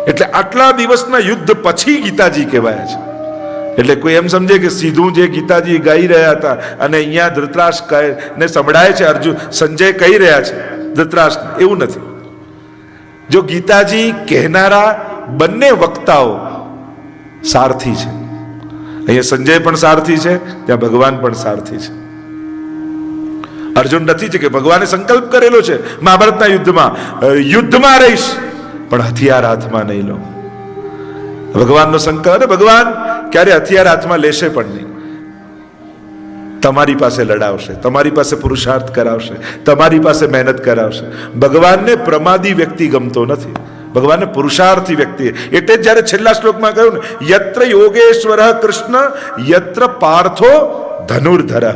એટલે આટલા દિવસના યુદ્ધ પછી ગીતાજી કહેવાય છે. એટલે કોઈ એમ સમજે કે સીધું જે ગીતાજી ગાઈ રહ્યા હતા અને અહીંયા ધૃતરાષ્ટ્રને સંભળાય છે, અર્જુન સંજય કહી રહ્યા છે ધૃતરાષ્ટ્ર, એવું નથી. જો ગીતાજી કહેનારા બંને વક્તાઓ સારથી છે. અહીંયા સંજય પણ સારથી છે, ત્યાં ભગવાન પણ સારથી છે. અર્જુન નથી છે કે ભગવાને સંકલ્પ કરેલો છે મહાભારતના યુદ્ધમાં રહીશ પણ હથિયાર હાથમાં નહીં લઉં. ભગવાનનો સંકલ્પ, અને ભગવાન ક્યારે હથિયાર હાથમાં લેશે પણ નહીં. તમારી પાસે લડાવશે, તમારી પાસે પુરુષાર્થ કરાવશે, તમારી પાસે મહેનત કરાવશે. ભગવાનને પ્રમાદી વ્યક્તિ ગમતો નથી, ભગવાનને પુરુષાર્થી વ્યક્તિ. એટલે જ જયારે છેલ્લા શ્લોકમાં કહ્યું ને, યત્ર યોગેશ્વર કૃષ્ણ યત્ર પાર્થો ધનુર્ધર.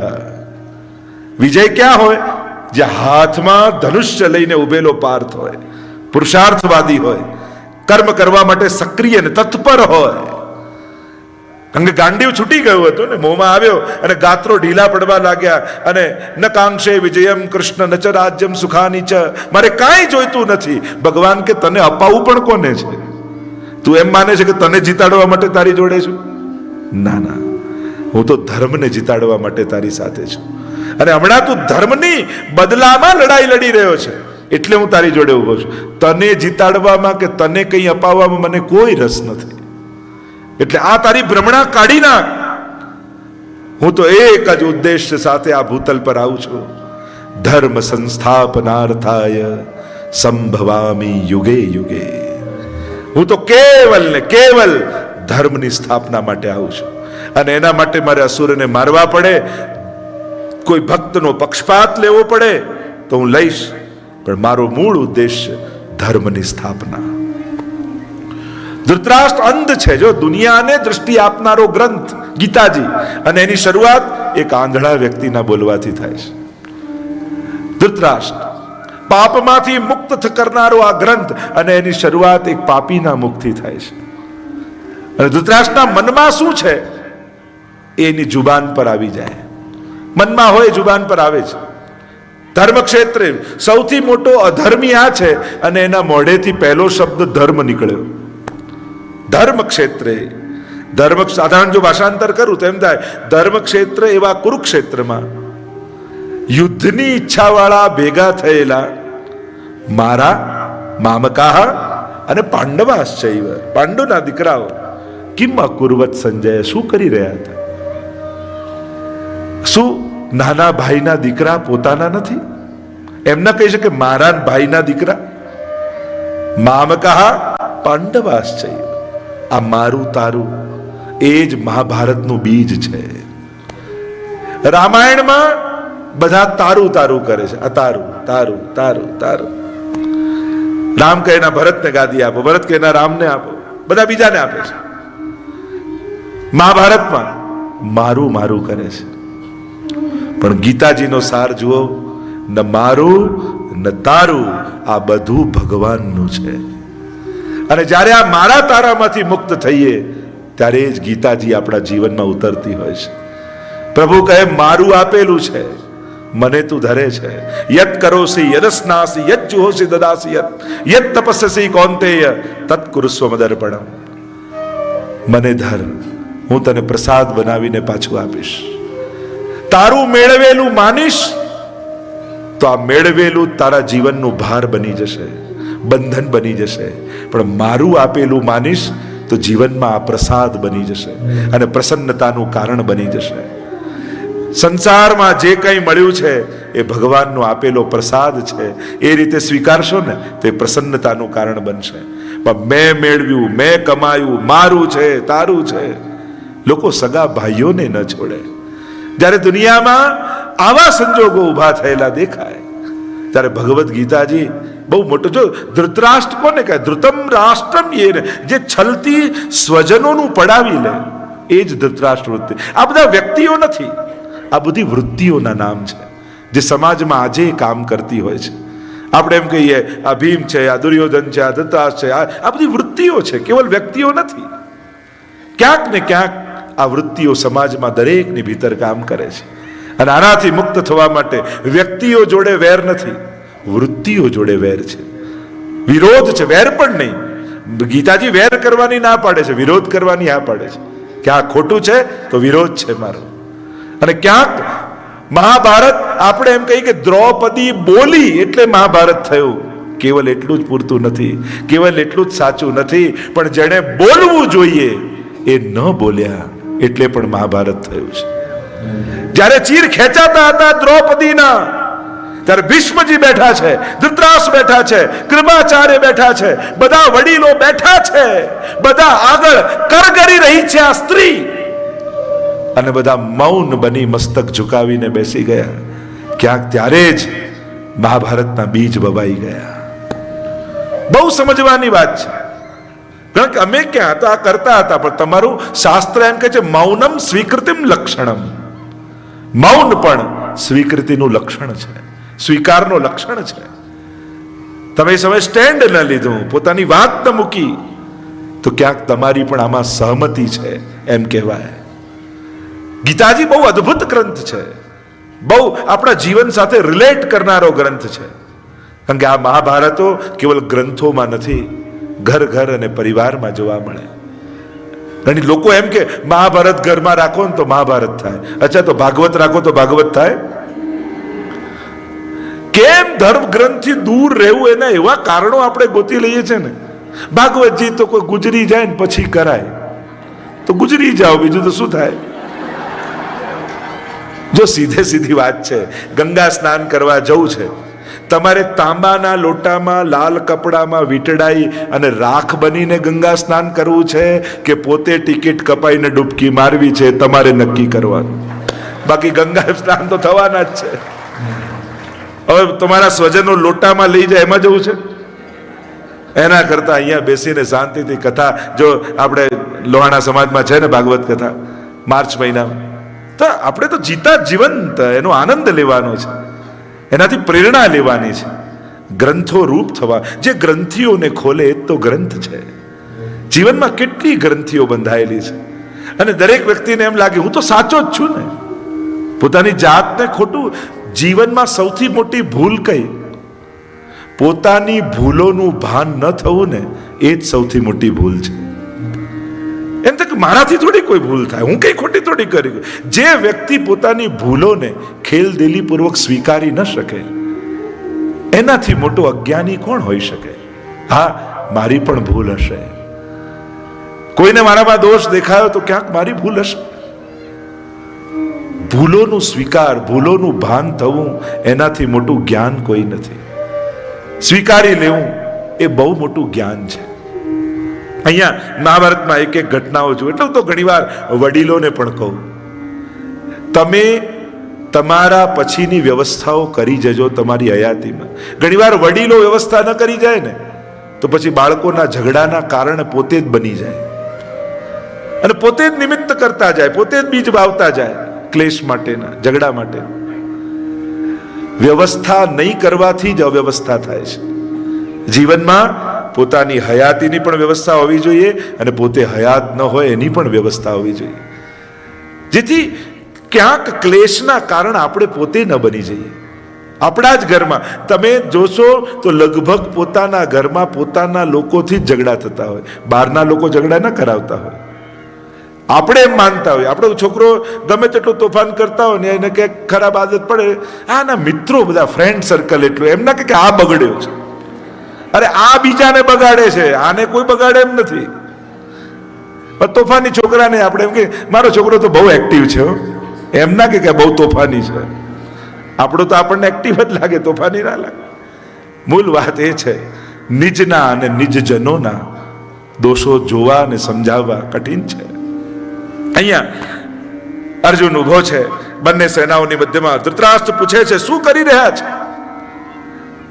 વિજય ક્યાં હોય? જે હાથમાં ધનુષ્ય લઈને ઉભેલો પાર્થ હોય, પુરુષાર્થવાદી હોય, કર્મ કરવા માટે સક્રિય ને તત્પર હોય. કારણ કે ગાંડીવ છૂટી ગયું હતું ને, મોંમાં આવ્યો અને ગાત્રો ઢીલા પડવા લાગ્યા. અને ન કાંક્ષે વિજયમ કૃષ્ણ ન ચ રાજ્યમ સુખાની ચ. મારે કાંઈ જોઈતું નથી. ભગવાન કે તને અપાવું પણ કોને છે? તું એમ માને છે કે તને જીતાડવા માટે તારી જોડે છું? ના ના, હું તો ધર્મને જીતાડવા માટે તારી સાથે છું. અને હમણાં તું ધર્મની બદલામાં લડાઈ લડી રહ્યો છે, એટલે હું તારી જોડે ઉભો છું. તને જીતાડવામાં કે તને કંઈ અપાવવામાં મને કોઈ રસ નથી. એટલે આ તારી ભ્રમણા કાઢી નાખ. હું તો એક જ ઉદ્દેશ્ય સાથે આ ભૂતલ પર આવું છું. ધર્મ સંસ્થાપનાર્થાય સંભવામી યુગે યુગે. હું તો કેવલ ને કેવલ ધર્મની સ્થાપના માટે આવું છું. અને એના માટે મારે અસુરને મારવા પડે, કોઈ ભક્તનો પક્ષપાત લેવો પડે તો હું લઈશ, પણ મારો મૂળ ઉદ્દેશ્ય ધર્મની સ્થાપના. ધૃતરાષ્ટ્ર અંધ છે, જો દુનિયાને દ્રષ્ટિ આપનારો ગ્રંથ ગીતાજી, અને એની શરૂઆત એક આંધળા વ્યક્તિના બોલવાથી થાય છે. ધૃતરાષ્ટ્ર પાપમાંથી મુક્ત કરનારો આ ગ્રંથ, અને એની શરૂઆત એક પાપીના મુખથી થાય છે. અને ધૃતરાષ્ટ્રના મનમાં શું છે એની જુબાન પર આવી જાય. મનમાં હોય જુબાન પર આવે છે. ધર્મ ક્ષેત્રે સૌથી મોટો અધર્મી આ છે, અને એના મોઢેથી પહેલો શબ્દ ધર્મ નીકળ્યો. ધર્મ ક્ષેત્રે, ધર્મ સાધારણ જો ભાષાંતર કરું તો એમ થાય ધર્મ ક્ષેત્ર એવા કુરુક્ષેત્રમાં યુદ્ધની ઈચ્છાવાળા ભેગા થયેલા મારા મામકાહ અને પાંડવાશ્ચૈવ, પાંડુના દીકરાઓ કિમ અકુર્વત સંજય, શું કરી રહ્યા હતા? શું નાના ભાઈના દીકરા પોતાના નથી? એમના કહી શકે મારા ભાઈના દીકરા? મામકાહ પાંડવાશ્ચૈવ, આ મારું તારું એ જ મહાભારતનું બીજ છે. રામાયણમાં બધા તારું તારું કરે છે, આ તારું તારું તારું તારું. રામ કહે ના ભરતને ગાદી આપો, ભરત કહે ના રામને આપો, બધા બીજાને આપે છે. મહાભારતમાં મારું મારું કરે છે. પણ ગીતાજીનો સાર જુઓ, ન મારું ન તારું, આ બધું ભગવાનનું છે. અને જ્યારે આ મારા તારામાંથી મુક્ત થઈએ ત્યારે જ ગીતાજી આપણા જીવનમાં ઉતરતી હોય છે. પ્રભુ કહે મારું આપેલું છે, મને તું ધરે છે. યત કરોસી યદસ્નાસી યત જુહોસી દદાસી યત તપસ્સી કૌંતેય તત કુરુસ્વ મદર્પણમ. મને ધર, હું તને પ્રસાદ બનાવીને પાછું આપીશ. તારું મેળવેલું માનીશ તો આ મેળવેલું તારા જીવનનું ભાર બની જશે, બંધન બની જશે. પણ મારું આપેલું માનીશ તો જીવનમાં આ પ્રસાદ બની જશે અને પ્રસન્નતાનું કારણ બની જશે. સંસારમાં જે કંઈ મળ્યું છે એ ભગવાનનો આપેલો પ્રસાદ છે. એ રીતે સ્વીકારશો ને તો એ પ્રસન્નતાનું કારણ બનશે. પણ મેં મેળવ્યું, મેં કમાયું, મારું છે, તારું છે. લોકો સગા ભાઈઓને ન છોડે. જ્યારે દુનિયામાં આવા સંજોગો ઉભા થયેલા દેખાય ત્યારે ભગવદ્ ગીતાજી બહુ મોટો, જો ધૃતરાષ્ટ્ર કોને કહે? ધૃતમ રાષ્ટ્રમ એ, જે છલતી સ્વજનોનું પડાવી લે એ જ ધૃતરાષ્ટ્ર વૃત્તિ. આ બધા વ્યક્તિઓ નથી, આ બધી વૃત્તિઓના નામ છે જે સમાજમાં આજે કામ કરતી હોય છે. આપણે એમ કહીએ આ ભીમ છે, આ દુર્યોધન છે, આ ધૃતરાષ્ટ્ર છે, આ બધી વૃત્તિઓ છે, કેવલ વ્યક્તિઓ નથી. ક્યાંક ને ક્યાંક આ વૃત્તિઓ સમાજમાં દરેકની ભીતર કામ કરે છે. અને આનાથી મુક્ત થવા માટે વ્યક્તિઓ જોડે વેર નથી, વૃત્તિઓ જોડે વેર છે. વિરોધ છે, વેર પણ નહીં. ગીતાજી વેર કરવાની ના પાડે છે, વિરોધ કરવાની હા પાડે છે કે આ ખોટું છે તો વિરોધ છે મારો. અને ક્યાંક મહાભારત આપણે એમ કહીએ કે દ્રૌપદી બોલી એટલે મહાભારત થયું, કેવલ એટલું જ પૂરતું નથી, કેવલ એટલું જ સાચું નથી, પણ જેણે બોલવું જોઈએ એ ન બોલ્યા એટલે પણ મહાભારત થયું છે. જ્યારે ચીર ખેંચાતા હતા દ્રૌપદીના, ત્યારે ભીષ્મજી બેઠા છે, ધૃતરાષ્ટ્ર બેઠા છે, કૃપાચાર્ય બેઠા છે, બધા વડીલો બેઠા છે, બધા આગળ કરગરી રહી છે આ સ્ત્રી, અને બધા મૌન બની મસ્તક ઝુકાવીને બેસી ગયા. ક્યાંક ત્યારે જ મહાભારતના બીજ બબાઈ ગયા. બહુ સમજવાની વાત છે, કારણ કે અમે ક્યાં તો આ કરતા હતા, પણ તમારું શાસ્ત્ર એમ કહે છે મૌનમ સ્વીકૃતિમ લક્ષણમ. મૌન પણ સ્વીકૃતિનું લક્ષણ છે, સ્વીકારનું લક્ષણ છે. તમે એ સમય સ્ટેન્ડ ન લીધું, પોતાની વાત ન મૂકી, તો ક્યાંક તમારી પણ આમાં સહમતિ છે એમ કહેવાય. ગીતાજી બહુ અદ્ભુત ગ્રંથ છે, બહુ આપણા જીવન સાથે રિલેટ કરનારો ગ્રંથ છે. કારણ કે આ મહાભારતો કેવલ ગ્રંથોમાં નથી, ઘર ઘર અને પરિવારમાં જોવા મળે. અને લોકો એમ કે મહાભારત ઘરમાં રાખો ને તો મહાભારત થાય, અચ્છા તો ભાગવત રાખો તો ભાગવત થાય. કેમ ધર્મ ગ્રંથથી દૂર રહેવું, એના એવા કારણો આપણે ગોતી લઈએ છીએ ને. ભાગવતજી તો કોઈ ગુજરી જાય ને પછી કરાય, તો ગુજરી જાઓ, બીજું તો શું થાય. જો સીધે સીધી વાત છે, ગંગા સ્નાન કરવા જવું છે, તમારે તાંબાના લોટામાં લાલ કપડામાં વીંટળાઈ અને રાખ બનીને ગંગા સ્નાન કરવું છે કે પોતે ટિકિટ કપાઈને ડૂબકી મારવી છે, તમારે નક્કી કરવાનું. બાકી ગંગા સ્નાન તો થવાના જ છે. હવે તમારા સ્વજનો લોટામાં લઈ જાય એમાં જવું છે, એના કરતા અહીંયા બેસીને શાંતિથી કથા, જો આપણે લોહાણા સમાજમાં છે ને ભાગવત કથા માર્ચ મહિનામાં, તો આપણે તો જીતા જીવંત એનો આનંદ લેવાનો છે, એનાથી પ્રેરણા લેવાની છે, ગ્રંથો રૂપ થવા. જે ગ્રંથિઓને ખોલે એ તો ગ્રંથ છે. જીવનમાં કેટલી ગ્રંથિઓ બંધાયેલી છે, અને દરેક વ્યક્તિને એમ લાગે હું તો સાચો જ છું ને. પોતાની જાતને ખોટું. જીવનમાં સૌથી મોટી ભૂલ કઈ? પોતાની ભૂલોનું ભાન ન થવું ને, એ જ સૌથી મોટી ભૂલ છે. એમ તો મારાથી થોડી કોઈ ભૂલ થાય, હું કઈ ખોટી થોડી કરી. જે વ્યક્તિ પોતાની ભૂલોને ખેલદિલીપૂર્વક સ્વીકારી ન શકે, એનાથી મોટો અજ્ઞાની કોણ હોઈ શકે? હા, મારી પણ ભૂલ હશે, કોઈને મારામાં દોષ દેખાયો તો ક્યાંક મારી ભૂલ હશે. ભૂલોનું સ્વીકાર, ભૂલોનું ભાન થવું, એનાથી મોટું જ્ઞાન કોઈ નથી. સ્વીકારી લેવું એ બહુ મોટું જ્ઞાન છે. અહીંયા મહાભારતમાં એક એક ઘટનાઓ છું, એટલે તો ઘણીવાર વડીલોને પણ કહું, તમે તમારા પછીની વ્યવસ્થાઓ કરી જજો તમારી હયાતીમાં. ઘણીવાર વડીલો વ્યવસ્થા ન કરી જાય ને, તો પછી બાળકોના ઝઘડાના કારણે પોતે જ બની જાય, અને પોતે જ નિમિત્ત કરતા જાય, પોતે જ બીજ વાવતા જાય ક્લેશ માટેના, ઝઘડા માટે. વ્યવસ્થા નહીં કરવાથી જ અવ્યવસ્થા થાય છે. જીવનમાં પોતાની હયાતીની પણ વ્યવસ્થા હોવી જોઈએ, અને પોતે હયાત ન હોય એની પણ વ્યવસ્થા હોવી જોઈએ, જેથી ક્યાંક ક્લેશના કારણ આપણે પોતે ન બની જઈએ. આપણા જ ઘરમાં તમે જોશો તો લગભગ પોતાના ઘરમાં પોતાના લોકોથી જ ઝઘડા થતા હોય, બહારના લોકો ઝઘડા ન કરાવતા હોય. આપણે એમ માનતા હોય, આપણો છોકરો ગમે તેટલું તોફાન કરતા હોય ને એને ક્યાંક ખરાબ આદત પડે, આના મિત્રો બધા ફ્રેન્ડ સર્કલ એટલું, એમ ના કે આ બગડ્યો છે, અરે આ બીજાને બગાડે છે, આને કોઈ બગાડે એમ નથી. તોફાની છોકરાને આપણે એમ કે મારો છોકરો તો બહુ એક્ટિવ છે, એમ ના કે બહુ તોફાની છે. આપણો તો આપણને એક્ટિવ જ લાગે, તોફાની ના લાગે. મૂળ વાત એ છે, નિજના અને નિજજનોના દોષો જોવા અને સમજાવવા કઠિન છે. અહીંયા અર્જુન ઉભો છે, બંને સેનાઓની મધ્યમાં. ધૃતરાષ્ટ્ર પૂછે છે શું કરી રહ્યા છે?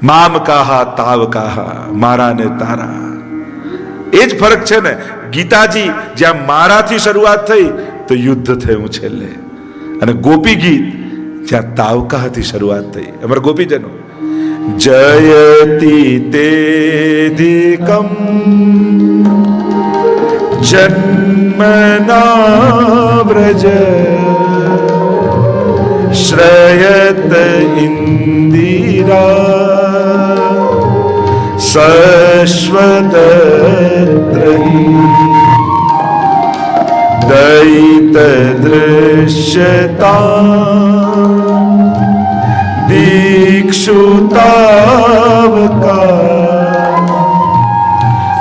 મામ કાહા તાવ કાહા, મારા ને તારા. એ જ ફરક છે ને. ગીતાજી જ્યાં મારાથી શરૂઆત થઈ તો યુદ્ધ થયું છેલ્લે, અને ગોપી ગીત જ્યાં તાવકાહથી શરૂઆત થઈ. અમારા ગોપીજનો જયતિ તેધિકમ જન્મના વ્રજ શ્રયત ઇન્દિરા સશ્વત यत्र हि दयित दृश्यता दीक्षुतावका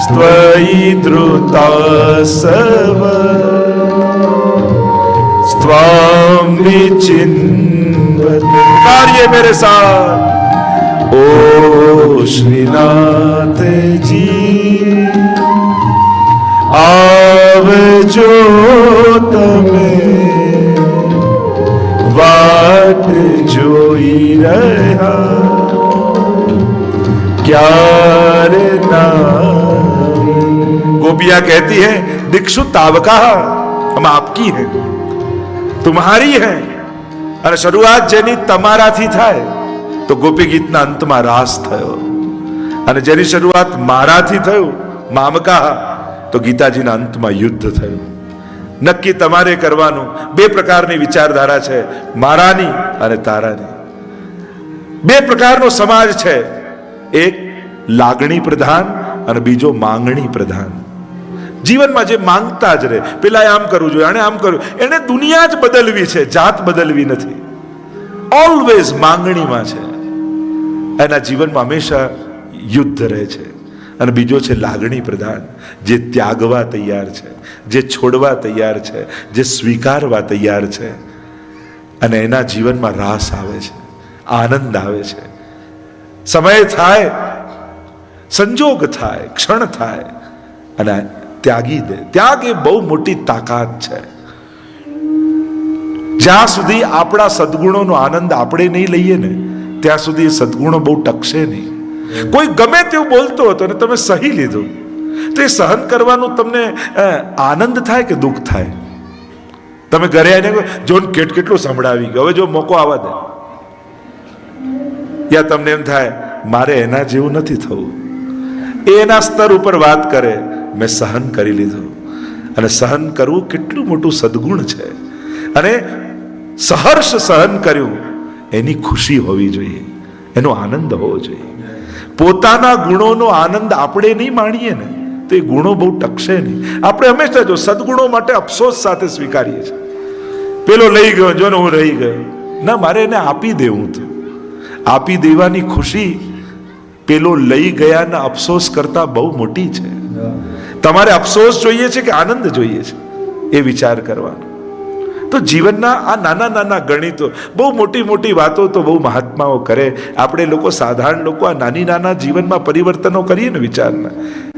स्त्वयि धृता सर्व स्वाम विचिन्वते। कार्य मेरे साथ ओ श्रीनाथ जी आवजो तमे वाट जोई रहा क्यारे ना। गोपियां कहती है दीक्षु तावका, हम आपकी हैं, तुम्हारी है। અને શરૂઆત જેની તમારાથી થાય તો ગોપી ગીતના અંતમાં રાસ થયો, અને જેની શરૂઆત મારાથી થયું મામકા તો ગીતાજીના અંતમાં યુદ્ધ થયું. નક્કી તમારે કરવાનું. બે પ્રકારની વિચારધારા છે, મારાની અને તારાની. બે પ્રકારનો સમાજ છે, એક લાગણી પ્રધાન અને બીજો માંગણી પ્રધાન. જીવનમાં જે માંગતા જ રહે, પેલા આમ કરવું જોઈએ, આને આમ કરવું, એને દુનિયા જ બદલવી છે, જાત બદલવી નથી. ઓલવેઝ માંગણીમાં છે, એના જીવનમાં હંમેશા યુદ્ધ રહે છે. અને બીજો છે લાગણી પ્રધાન, જે ત્યાગવા તૈયાર છે, જે છોડવા તૈયાર છે, જે સ્વીકારવા તૈયાર છે, અને એના જીવનમાં રાસ આવે છે, આનંદ આવે છે. સમય થાય, સંજોગ થાય, ક્ષણ થાય અને ત્યાગી દે. ત્યાગ એ બહુ મોટી તાકાત છે. જ્યાં સુધી આપણા સદગુણોનો આનંદ આપણે નહીં લઈએ ને ત્યાં સુધી એ સદગુણો બહુ ટકશે નહીં. કોઈ ગમે તેવું બોલતો હતો ને તમે સહી લીધું તો એ સહન કરવાનું તમને આનંદ થાય કે દુઃખ થાય? તમે ઘરે આવીને જો કેટલું સંભળાવી ગયો, હવે જો મોકો આવવા દે, યા તમને એમ થાય મારે એના જેવું નથી થવું. એના સ્તર ઉપર વાત કરે, મેં સહન કરી લીધું. અને સહન કરવું કેટલું મોટું સદગુણ છે. અને સહર્ષ સહન કર્યું એની ખુશી હોવી જોઈએ, એનો આનંદ હોવો જોઈએ. પોતાના ગુણોનો આનંદ આપણે નહીં માણીએ ને તો એ ગુણો બહુ ટકશે નહીં. આપણે હંમેશા જો સદગુણો માટે અફસોસ સાથે સ્વીકારીએ છીએ. પેલો લઈ ગયો, જો ને હું રહી ગયો, ના, મારે એને આપી દેવું હતું. આપી દેવાની ખુશી પેલો લઈ ગયાના અફસોસ કરતા બહુ મોટી છે. તમારે અફસોસ જોઈએ છે કે આનંદ જોઈએ છે, એ વિચાર કરવાનો. તો જીવનના આ નાના નાના ગણિતો, બહુ મોટી મોટી વાતો તો બહુ મહાત્માઓ કરે. આપણે લોકો સાધારણ લોકો આ નાની નાના જીવનમાં પરિવર્તનો કરીએ ને વિચારના,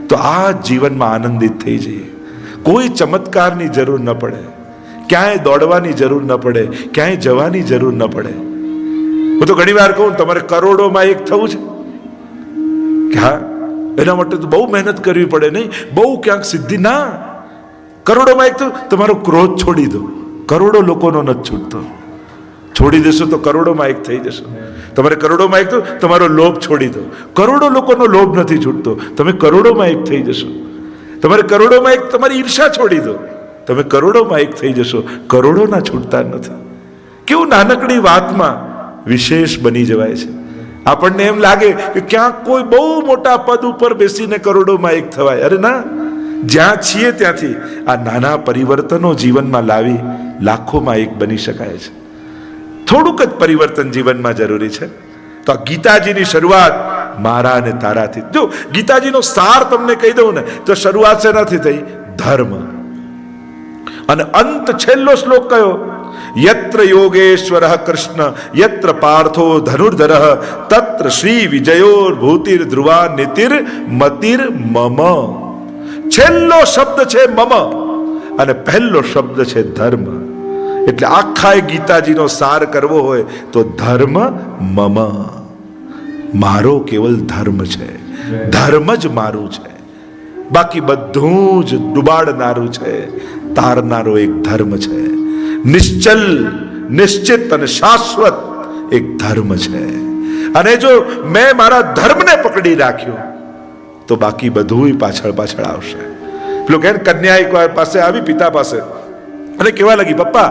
તો આ જીવનમાં આનંદિત થઈ જઈએ. કોઈ ચમત્કારની જરૂર ન પડે, ક્યાંય દોડવાની જરૂર ન પડે, ક્યાંય જવાની જરૂર ન પડે. હું તો ઘણી વાર કહું, તમારે કરોડોમાં એક થવું છે કે હા, એના માટે તો બહુ મહેનત કરવી પડે, નહીં બહુ ક્યાંક સિદ્ધિ ના. કરોડોમાં એક તો તમારો ક્રોધ છોડી દો. કરોડો લોકોનો નથી છૂટતો. છોડી દેશો તો કરોડોમાં એક થઈ જશો. તમારે કરોડોમાં એક તો તમારો લોભ છોડી દો. કરોડો લોકોનો લોભ નથી છૂટતો, તમે કરોડોમાં એક થઈ જશો. તમારે કરોડોમાં એક તમારી ઈર્ષા છોડી દો, તમે કરોડોમાં એક થઈ જશો. કરોડોના છૂટતા નથી. કેવું નાનકડી વાતમાં વિશેષ બની જવાય છે. આપણને એમ લાગે કે ક્યાંક કોઈ બહુ મોટા પદ ઉપર બેસીને કરોડોમાં એક થવાય. અરે ના, જ્યાં છીએ ત્યાંથી આ નાના પરિવર્તનો જીવનમાં લાવી લાખોમાં એક બની શકાય છે. થોડુંક જ પરિવર્તન જીવનમાં જરૂરી છે. તો આ ગીતાજીની શરૂઆત મારા અને તારાથી. જો ગીતાજીનો સાર તમને કહી દઉં ને તો શરૂઆત શેનાથી થઈ? ધર્મ. અને અંત છેલ્લો શ્લોક કયો? યત્ર યોગેશ્વર કૃષ્ણ યત્ર પાર્થો ધનુર્ધર તત્ર શ્રી વિજયોર ભૂતિર ધ્રુવા નીતિર મતિર મમ. છેલ્લો શબ્દ છે મમ અને પહેલો શબ્દ છે ધર્મ. એટલે આખા ગીતાજીનો સાર કરવો હોય તો ધર્મ મમ, મારો કેવલ ધર્મ છે, ધર્મ જ મારું છે. બાકી બધું જ ડુબાડનારું છે, તારનારો એક ધર્મ છે. નિશ્ચલ, નિશ્ચિત અને શાશ્વત એક ધર્મ છે. અને જો મેં મારા ધર્મને પકડી રાખ્યો તો બાકી બધું પાછળ પાછળ આવશે. પેલો કે કન્યા એક વાર પાસે આવી પિતા પાસે અને કેવા લાગી, પપ્પા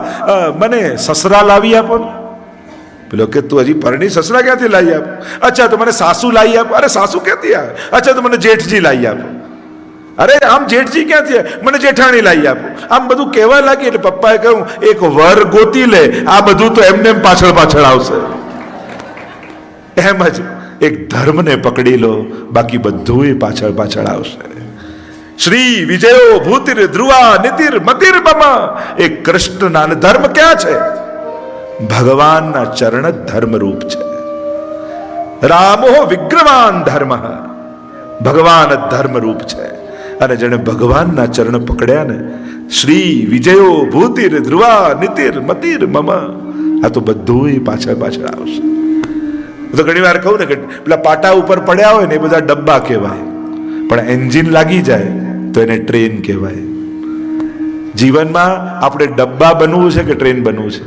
મને સસરા લાવી આપો ને. પેલો કે તું હજી પરણી, સસરા ક્યાંથી લાવી આપો? અચ્છા તો મને સાસુ લાવી આપો. અરે સાસુ ક્યાંથી આવે? અચ્છા તો મને જેઠજી લાવી આપો. અરે આમ જેઠજી ક્યાંથી મને જેઠાણી લાવી આપો, આમ બધું કહેવા લાગી એટલે પપ્પાએ કહ્યું એક વર ગોતી લે, આ બધું તો એમને એમ પાછળ પાછળ આવશે. એમ જ એક ધર્મને પકડી લો, બાકી બધું પાછળ પાછળ આવશે. શ્રી વિજયો ભૂતિર ધ્રુવા નીતિર મતિર મમ. એક કૃષ્ણના ધર્મ ક્યાં છે? ભગવાનના ચરણ જ ધર્મ રૂપ છે. રામો વિગ્રવાન ધર્મ, ભગવાન જ ધર્મ રૂપ છે. અને જેને ભગવાનના ચરણ પકડ્યા ને, શ્રી વિજયો ભૂતિર ધ્રુવા નીતિર મતિર મમ, આ તો બધું પાછળ પાછળ આવશે. તો ઘણી વાર કહું ને કે પેલા પાટા ઉપર પડ્યા હોય ને એ બધા ડબ્બા કહેવાય, પણ એન્જિન લાગી જાય તો એને ટ્રેન કહેવાય. જીવનમાં આપણે ડબ્બા બનવું છે કે ટ્રેન બનવું છે?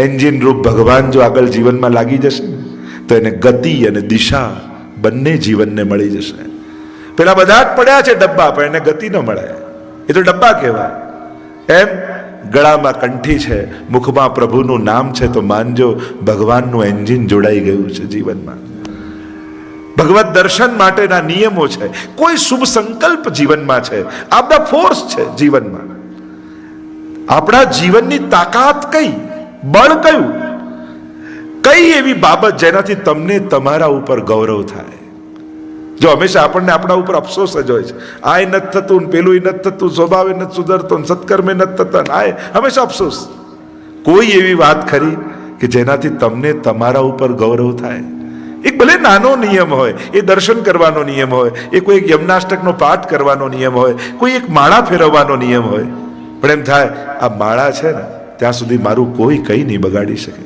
એન્જિન રૂપ ભગવાન જો આગળ જીવનમાં લાગી જશે ને તો એને ગતિ અને દિશા બંને જીવનને મળી જશે. પેલા બધા જ પડ્યા છે ડબ્બા, પણ એને ગતિ ન મળે, એ તો ડબ્બા કહેવાય. એમ ગળામાં કંઠી છે, મુખમાં પ્રભુનું નામ છે, તો માનજો ભગવાનનું એન્જિન જોડાઈ ગયું છે જીવનમાં. ભગવત દર્શન માટેના નિયમો છે, કોઈ શુભ સંકલ્પ જીવનમાં છે, આ બધા ફોર્સ છે જીવનમાં. આપણા જીવનની તાકાત કઈ, બળ કયું, કઈ એવી બાબત જેનાથી તમને તમારા ઉપર ગૌરવ થાય? જો હંમેશા આપણને આપણા ઉપર અફસોસ જ હોય છે, આ નથી થતું, પેલું નથી થતું, સ્વભાવે નથી સુધરતો, સત્કર્મે નથી થતા, આ હંમેશા અફસોસ. કોઈ એવી વાત ખરી કે જેનાથી તમને તમારા ઉપર ગૌરવ થાય? એક ભલે નાનો નિયમ હોય, એ દર્શન કરવાનો નિયમ હોય, એ કોઈ એક યમનાષ્ટકનો પાઠ કરવાનો નિયમ હોય, કોઈ એક માળા ફેરવવાનો નિયમ હોય, પણ એમ થાય આ માળા છે ને ત્યાં સુધી મારું કોઈ કંઈ નહીં બગાડી શકે.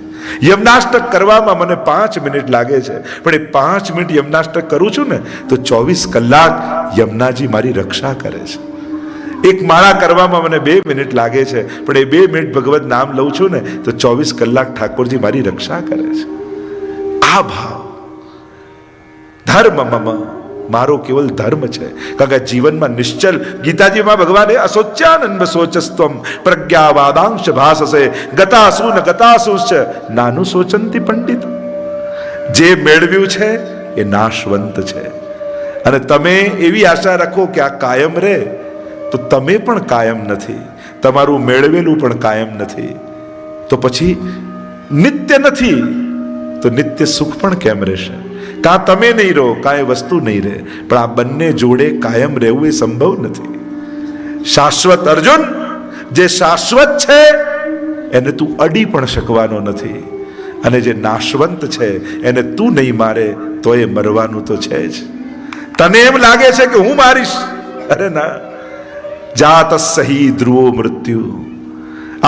યમનાષ્ટક કરવામાં મને 5 મિનિટ લાગે છે, પણ એ 5 મિનિટ યમનાષ્ટક કરું છું ને તો 24 કલાક યમુનાજી મારી રક્ષા કરે છે. એક માળા કરવામાં મને 2 મિનિટ લાગે છે, પણ એ 2 મિનિટ ભગવત નામ લઉં છું ને તો 24 કલાક ઠાકોરજી મારી રક્ષા કરે છે. આ ભાવ ધર્મ મમ, મારો કેવલ ધર્મ છે. કારણ કે જીવનમાં નિશ્ચલ, ગીતાજીમાં ભગવાને અશોચ્યાનંદ શોચસ્ત્વમ પ્રજ્ઞાવાદાંશ ભાસસે ગતાસુ ન ગતાસુશ્ચ નાનું શોચંતી પંડિત. જે મેળવ્યું છે એ નાશવંત છે, અને તમે એવી આશા રાખો કે આ કાયમ રહે, તો તમે પણ કાયમ નથી, તમારું મેળવેલું પણ કાયમ નથી. તો પછી નિત્ય નથી તો નિત્ય સુખ પણ કેમ રહેશે? કાં તમે નહીં રહો, કાંઈ વસ્તુ નહીં રહે, પણ આ બંને જોડે કાયમ રહેવું એ સંભવ નથી. શાશ્વત અર્જુન, જે શાશ્વત છે એને તું અડી પણ શકવાનો નથી, અને જે નાશવંત છે એને તું નહીં મારે તો એ મરવાનું તો છે જ. તને એમ લાગે છે કે હું મારીશ, અરે ના. જાત સહી ધ્રુવો મૃત્યુ.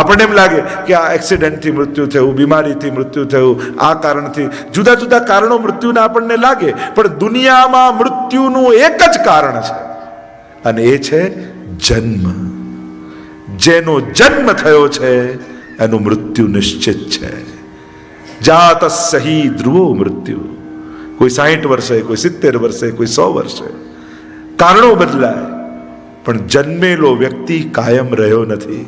આપણને એમ લાગે કે આ એક્સિડન્ટથી મૃત્યુ થયું, બીમારીથી મૃત્યુ થયું, આ કારણથી, જુદા જુદા કારણો મૃત્યુના આપણને લાગે, પણ દુનિયામાં મૃત્યુનું એક જ કારણ છે, અને એ છે જન્મ. જેનો જન્મ થયો છે એનું મૃત્યુ નિશ્ચિત છે. જાત સહી ધ્રુવો મૃત્યુ. કોઈ 60 વર્ષે, કોઈ 70 વર્ષે, કોઈ 100 વર્ષે, કારણો બદલાય, પણ જન્મેલો વ્યક્તિ કાયમ રહ્યો નથી.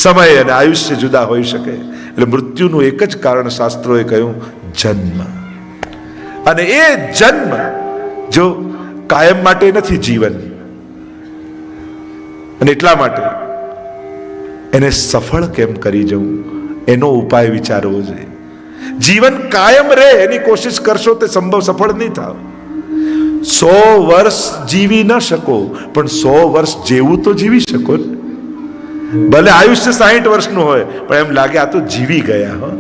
સમય અને આયુષ્ય જુદા હોઈ શકે, એટલે મૃત્યુનું એક જ કારણ શાસ્ત્રોએ કહ્યું, જન્મ. અને એ જન્મ જો કાયમ માટે નથી જીવન, અને એટલા માટે એને સફળ કેમ કરી જવું એનો ઉપાય વિચારવો જોઈએ. જીવન કાયમ રહે એની કોશિશ કરશો તે સંભવ સફળ નહીં થાવ. 100 વર્ષ જીવી ન શકો, પણ 100 વર્ષ જેવું તો જીવી શકો ને. ભલે આયુષ્ય 60 વર્ષનું હોય, પણ એમ લાગે આ તો જીવી ગયા. હો,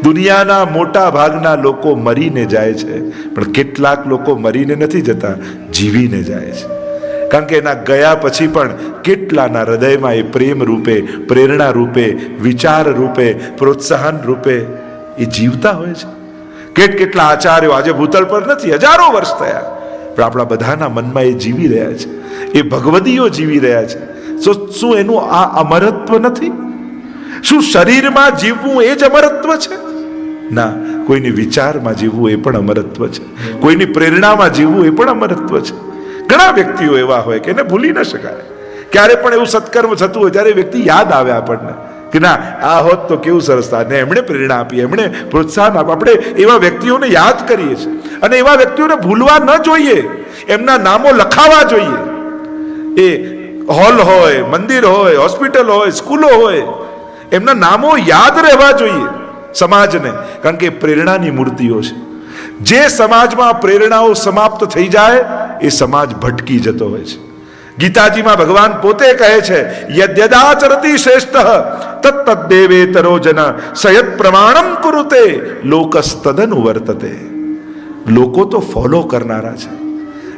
દુનિયાના મોટા ભાગના લોકો મરીને જાય છે, પણ કેટલાક લોકો મરીને નથી જતા, જીવીને જાય છે. કારણ કે એના ગયા પછી પણ કેટલાના હૃદયમાં એ પ્રેમ રૂપે, પ્રેરણા રૂપે, વિચાર રૂપે, પ્રોત્સાહન રૂપે એ જીવતા હોય છે. કેટલા આચાર્યો આજે ભૂતલ પર નથી, હજારો વર્ષ થયા, પણ આપણા બધાના મનમાં એ જીવી રહ્યા છે, એ ભગવદીઓ જીવી રહ્યા છે. શું એનું આ અમરત્વ નથી? શું શરીરમાં જીવવું એ જ અમરત્વ છે? ના, કોઈની વિચારમાં જીવવું એ પણ અમરત્વ છે, કોઈની પ્રેરણામાં જીવવું એ પણ અમરત્વ છે. ઘણા વ્યક્તિઓ એવા હોય કે એને ભૂલી ન શકાય. ક્યારે પણ એવું સત્કર્મ થતું હોય ત્યારે વ્યક્તિ યાદ આવે આપણને કે ના આ હોત તો કેવું સરસ થાય, ને એમણે પ્રેરણા આપી, એમણે પ્રોત્સાહન આપ્યું. આપણે એવા વ્યક્તિઓને યાદ કરીએ છીએ અને એવા વ્યક્તિઓને ભૂલવા ન જોઈએ, એમના નામો લખાવા જોઈએ. એ હોલ હોય, મંદિર હોય, હોસ્પિટલ હોય, સ્કૂલો હોય, એમના નામો યાદ રહેવા જોઈએ સમાજને, કારણ કે પ્રેરણાની મૂર્તિઓ છે. જે સમાજમાં પ્રેરણાઓ સમાપ્ત થઈ જાય એ સમાજ ભટકી જતો હોય છે. ગીતાજીમાં ભગવાન પોતે કહે છે, યદ્યદાચરતિ શ્રેષ્ઠ તત્તદ્દેવેતરો જન સયત પ્રમાણમ કુરુતે લોકસ્તદનુ વર્તતે. લોકો તો ફોલો કરનારા છે.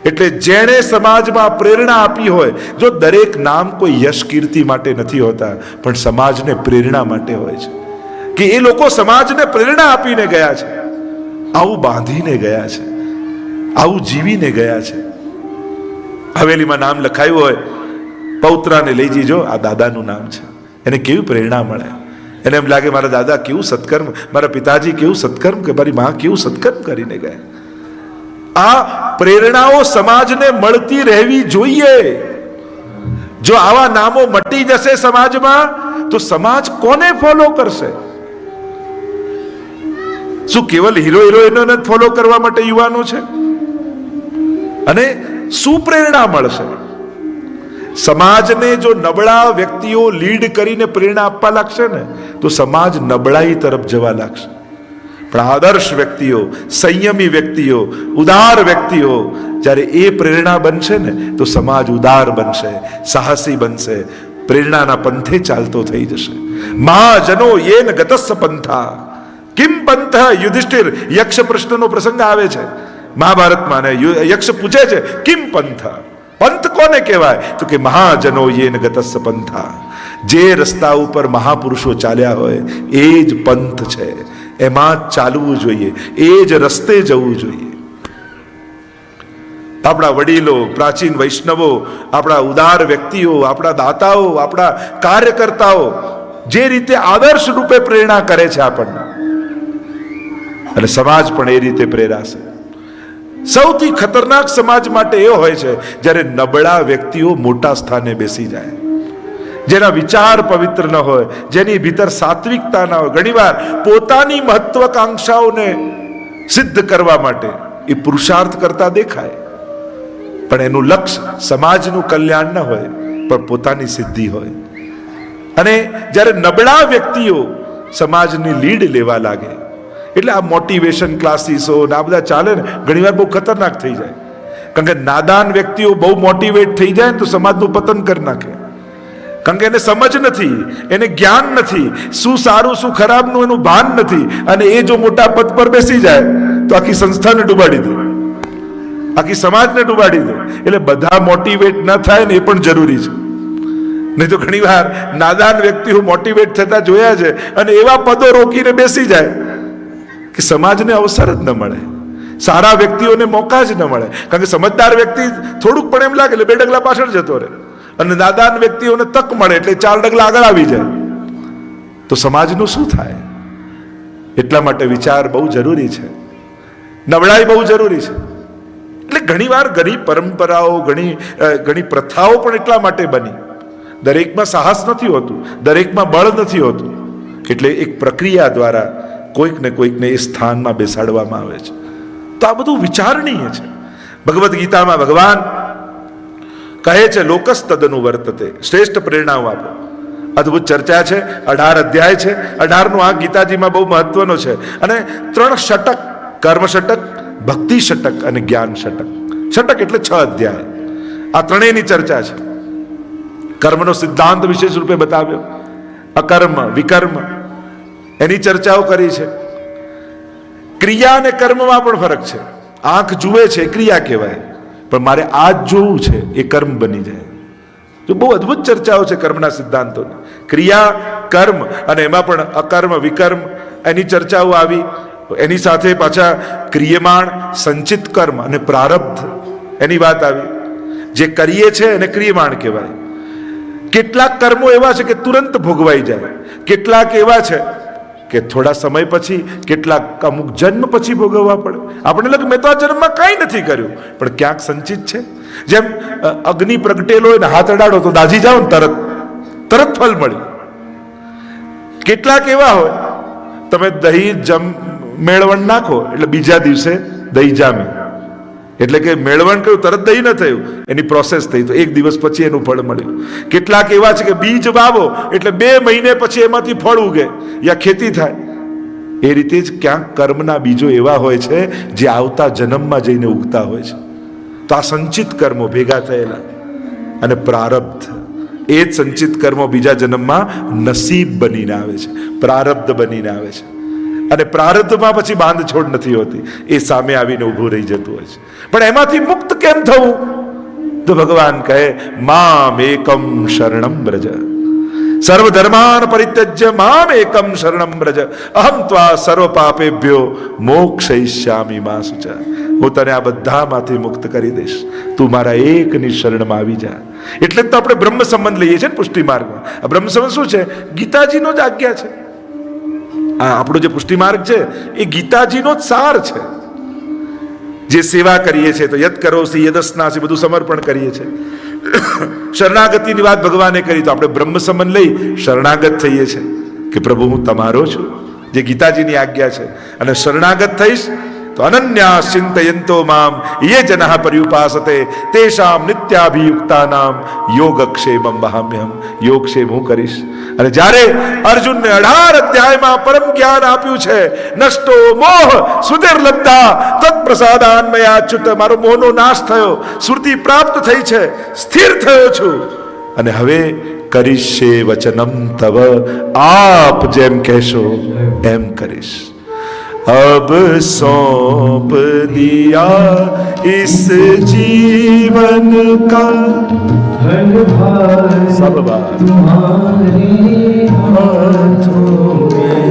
એટલે જેણે સમાજમાં પ્રેરણા આપી હોય, જો દરેક નામ કોઈ યશ કીર્તિ માટે નથી હોતા, પણ સમાજને પ્રેરણા માટે હોય છે, કે એ લોકો સમાજને પ્રેરણા આપીને ગયા છે, આવું બાંધીને ગયા છે, આવું જીવીને ગયા છે. હવેલીમાં નામ લખાયું હોય, પૌત્રાને લઈ જજો, આ દાદાનું નામ છે, એને કેવી પ્રેરણા મળે. એને એમ લાગે મારા દાદા કેવું સત્કર્મ, મારા પિતાજી કેવું સત્કર્મ, કે મારી માં કેવું સત્કર્મ કરીને ગયા. આ પ્રેરણાઓ સમાજને મળતી રહેવી જોઈએ. જો આવા નામો મટી જશે સમાજમાં, તો સમાજ કોને ફોલો કરશે? શું કેવલ હીરો હિરોઈનોને જ ફોલો કરવા માટે યુવાનો છે? અને શું પ્રેરણા મળશે? સમાજને જો નબળા વ્યક્તિઓ લીડ કરીને પ્રેરણા આપવા લાગશે ને, તો સમાજ નબળાઈ તરફ જવા લાગશે. પણ આદર્શ વ્યક્તિઓ, સંયમી વ્યક્તિઓ, ઉદાર વ્યક્તિઓ જ્યારે એ પ્રેરણા બનશે ને, તો સમાજ ઉદાર બનશે, સાહસી બનશે, પ્રેરણાના પંથે ચાલતો થઈ જશે. મહાજનો યેન ગતસ્સ પંથા કિમ પંથ. યુધિષ્ઠિર યક્ષ પ્રશ્નનો પ્રસંગ આવે છે મહાભારતમાં, ને યક્ષ પૂછે છે કિમ પંથ, પંથ કોને કહેવાય? તો કે મહાજનો યેન ગતસ્સ પંથા. જે રસ્તા ઉપર મહાપુરુષો ચાલ્યા હોય એ જ પંથ છે, એમાં જ ચાલવું જોઈએ, એ જ રસ્તે જવું જોઈએ. આપણા વડીલો, પ્રાચીન વૈષ્ણવો, આપણા ઉદાર વ્યક્તિઓ, આપણા દાતાઓ, આપણા કાર્યકર્તાઓ જે રીતે આદર્શ રૂપે પ્રેરણા કરે છે આપણને, અને સમાજ પણ એ રીતે પ્રેરાશે. સૌથી ખતરનાક સમાજ માટે એ હોય છે જ્યારે નબળા વ્યક્તિઓ મોટા સ્થાને બેસી જાય, જેના વિચાર પવિત્ર ન હોય, જેની ભીતર સાત્વિકતા ના હોય. ઘણીવાર પોતાની મહત્વાકાંક્ષાઓને સિદ્ધ કરવા માટે એ પુરુષાર્થ કરતા દેખાય, પણ એનું લક્ષ્ય સમાજનું કલ્યાણ ન હોય, પણ પોતાની સિદ્ધિ હોય. અને જ્યારે નબળા વ્યક્તિઓ સમાજની લીડ લેવા લાગે, એટલે આ મોટિવેશન ક્લાસીસો ને આ બધા ચાલે ને, ઘણીવાર બહુ ખતરનાક થઈ જાય. કારણ કે નાદાન વ્યક્તિઓ બહુ મોટિવેટ થઈ જાય ને તો સમાજનું પતન કરી નાખે. કારણ કે એને સમજ નથી, એને જ્ઞાન નથી, શું સારું શું ખરાબનું એનું ભાન નથી, અને એ જો મોટા પદ પર બેસી જાય તો આખી સંસ્થાને ડૂબાડી દે, આખી સમાજને ડૂબાડી દે. એટલે બધા મોટિવેટ ન થાય ને એ પણ જરૂરી છે. નહીં તો ઘણી વાર નાદાન વ્યક્તિઓ મોટિવેટ થતા જોયા છે, અને એવા પદો રોકીને બેસી જાય કે સમાજને અવસર જ ન મળે, સારા વ્યક્તિઓને મોકા જ ન મળે. કારણ કે સમજદાર વ્યક્તિ થોડુંક પણ એમ લાગે એટલે 2 ડગલા પાછળ જતો રહે, અને નાદાન વ્યક્તિઓને તક મળે એટલે 4 ડગલા આગળ આવી જાય, તો સમાજનું શું થાય? એટલા માટે વિચાર બહુ જરૂરી છે, નબળાઈ બહુ જરૂરી છે. એટલે ઘણીવાર ઘણી પરંપરાઓ, ઘણી પ્રથાઓ પણ એટલા માટે બની. દરેકમાં સાહસ નથી હોતું, દરેકમાં બળ નથી હોતું, એટલે એક પ્રક્રિયા દ્વારા કોઈક ને કોઈકને એ સ્થાનમાં બેસાડવામાં આવે છે. તો આ બધું વિચારણીય છે. ભગવદ્ ગીતામાં ભગવાન કહે છે લોકસ્તદનુ વર્તતે, શ્રેષ્ઠ પ્રેરણાઓ આપો. અદભુત ચર્ચા છે, 18 અધ્યાય છે. 18નું આ ગીતાજીમાં બહુ મહત્વનો છે. અને 3 ષટક, કર્મ ષટક, ભક્તિ ષટક અને જ્ઞાન ષટક. ષટક એટલે 6 અધ્યાય. આ ત્રણેયની ચર્ચા છે. કર્મનો સિદ્ધાંત વિશેષ રૂપે બતાવ્યો, અકર્મ, વિકર્મ, એની ચર્ચાઓ કરી છે. ક્રિયા અને કર્મમાં પણ ફરક છે. આંખ જુએ છે ક્રિયા કહેવાય, પણ મારે આ જ જોવું છે એ કર્મ બની જાય. તો બહુ અદ્ભુત ચર્ચાઓ છે કર્મના સિદ્ધાંતોની. ક્રિયા, કર્મ, અને એમાં પણ અકર્મ, વિકર્મ, એની ચર્ચાઓ આવી. એની સાથે પાછા ક્રિયમાણ, સંચિત કર્મ અને પ્રારબ્ધ, એની વાત આવી. જે કરીએ છે એને ક્રિયમાણ કહેવાય. કેટલાક કર્મો એવા છે કે તુરંત ભોગવાઈ જાય, કેટલાક એવા છે કે થોડા સમય પછી, કેટલાક અમુક જન્મ પછી ભોગવવા પડે. આપણે લાગે મેં તો આ જન્મમાં કાંઈ નથી કર્યું, પણ ક્યાંક સંચિત છે. જેમ અગ્નિ પ્રગટેલો હોય ને હાથ અડાડો તો દાઝી જાઓ ને તરત ફળ મળ્યું. કેટલાક એવા હોય, તમે દહીં મેળવણ નાખો એટલે બીજા દિવસે દહીં જામે, એટલે કે મેળવણ કર્યું તરત દહીં ન થયું, એની પ્રોસેસ થઈ તો 1 દિવસ પછી એનું ફળ મળ્યું. કેટલાક એવા છે કે બીજ વાવો એટલે 2 મહિને પછી એમાંથી ફળ ઉગે યા ખેતી થાય. એ રીતે જ ક્યાંક કર્મના બીજો એવા હોય છે જે આવતા જન્મમાં જઈને ઉગતા હોય છે. તો આ સંચિત કર્મો ભેગા થયેલા અને પ્રારબ્ધ, એ જ સંચિત કર્મો બીજા જન્મમાં નસીબ બનીને આવે છે, પ્રારબ્ધ બનીને આવે છે. અને પ્રારબ્ધમાં પછી બાંધછોડ નથી હોતી, એ સામે આવીને ઊભું રહી જતું હોય છે. પણ એમાંથી મુક્ત કેમ થવું? તો ભગવાન કહે મામ એકમ શરણમ બ્રજ, સર્વધર્માન પરિત્યજ્ય મામ એકમ શરણમ બ્રજ, અહમ ત્વા સર્વ પાપેભ્યો મોક્ષયિષ્યામિ મા શુચા. હું તને આ બધામાંથી મુક્ત કરી દઈશ, તું મારા એકની શરણમાં આવી જા. એટલે તો આપણે બ્રહ્મ સંબંધ લઈએ છીએ ને પુષ્ટિ માર્ગમાં. આ બ્રહ્મ સંબંધ શું છે? ગીતાજીનો જ આજ્ઞા છે. આ આપણો જે પુષ્ટિ માર્ગ છે એ ગીતાજીનો જ સાર છે. જે સેવા કરીએ છીએ તો યદ કરોસી યદસ્નાસી બધું સમર્પણ કરીએ છીએ. શરણાગતિની વાત ભગવાને કરી તો આપણે બ્રહ્મ સંબંધ લઈ શરણાગત થઈએ છીએ કે પ્રભુ હું તમારો છું, જે ગીતાજીની આજ્ઞા છે. અને શરણાગત થઈશ તો અનન્યા ચિંતયંતો મામ યે જનઃ પર્યુપાસતે તેષામ નિત્યાભિયુક્તાનામ યોગક્ષેમં વહામ્યહમ. યોગક્ષેમ હું કરીશ. અને જ્યારે અર્જુનને 18 અધ્યાયમાં પરમ જ્ઞાન આપ્યું છે, નષ્ટો મોહ સુધિર્લબ્ધા તત્પ્રસાદાન્મયાચ્યુત, મારો મોહનો નાશ થયો, સ્મૃતિ પ્રાપ્ત થઈ છે, સ્થિર થયો છું, અને હવે કરીશે વચનમ તવ, આપ જેમ કહેશો એમ કરીશ. अब सौंप दिया इस जीवन का हर भार सब बार तुम्हारे हाथों में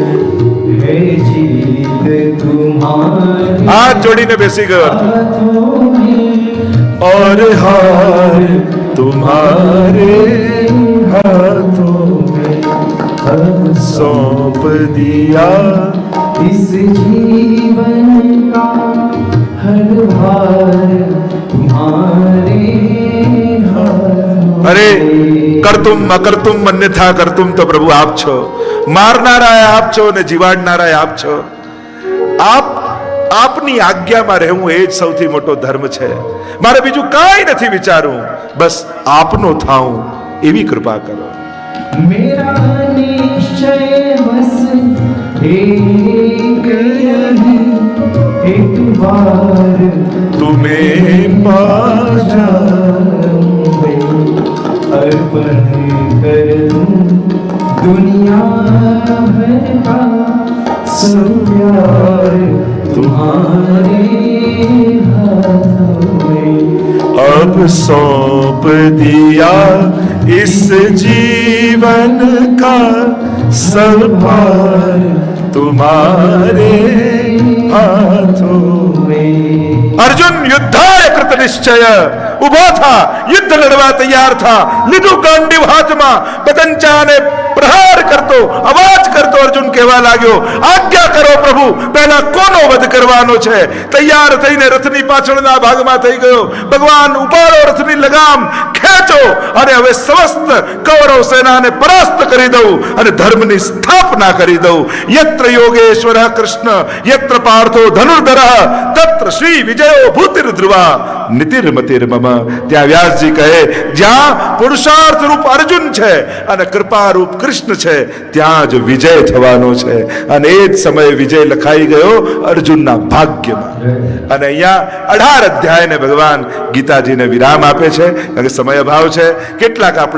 है, जीत तुम्हारे हाथ जोड़ीने बेसी गयो और हार तुम्हारे हाथों में अब सौंप दिया इस जीवन का हर भार तुम्हारे हाथ. अरे કરતુમ અકર્તુમ અન્યથા કરતુમ તો પ્રભુ આપ છો, મારનારા આપ છો ને જીવાડનારા આપ છો. આપની આજ્ઞામાં રહેવું એ જ સૌથી મોટો ધર્મ છે. મારે બીજું કાંઈ નથી વિચારવું, બસ આપનો થાઉં એવી કૃપા કરો. મેરા નિશ્ચય બસ एक बार तुम्हें पा जाऊंगे, अर्पण कर दूं दुनिया भर का सब प्यार तुम्हारे हाथों में. अब सौंप दिया इस जीवन का सब भार तुम्हारे हाथों में. અર્જુન યુદ્ધાય કૃત નિશ્ચય ઉભો થા, યુદ્ધ લડવા તૈયાર થા, લીધું ગાંડીવ હાથમાં, પતંચાને પ્રહાર કરતો, અવાજ કરતો અર્જુન કહેવા લાગ્યો, આજ્ઞા કરો પ્રભુ, પહેલા કોનો વધ કરવાનો છે? તૈયાર થઈને રથની પાછળના ભાગમાં થઈ ગયો. ભગવાન ઉપાડો રથની લગામ, ખેંચો, અને હવે સમસ્ત કૌરવ સેનાને પરાસ્ત કરી દઉં અને ધર્મની સ્થાપના કરી દઉં. યત્ર યોગેશ્વર કૃષ્ણ યત્ર પાર્થો ધનુર્ધર તત્ર શ્રી વિજયો ભૂતિર્ધ્રુવા નીતિર્મતિર્મમ. ત્યાં વ્યાસજી કહે જ્યાં પુરુષાર્થ રૂપ અર્જુન છે અને કૃપા રૂપ કૃષ્ણ છે, ત્યાં જ વિજય થવાનો છે. અને એ જ સમયે વિજય લખાઈ ગયો અર્જુનના ભાગ્યમાં. અને અહીંયા 18 અધ્યાયને ભગવાન ગીતાજીને વિરામ આપે છે, કારણ કે સમય અભાવ છે. કેટલાક આપણા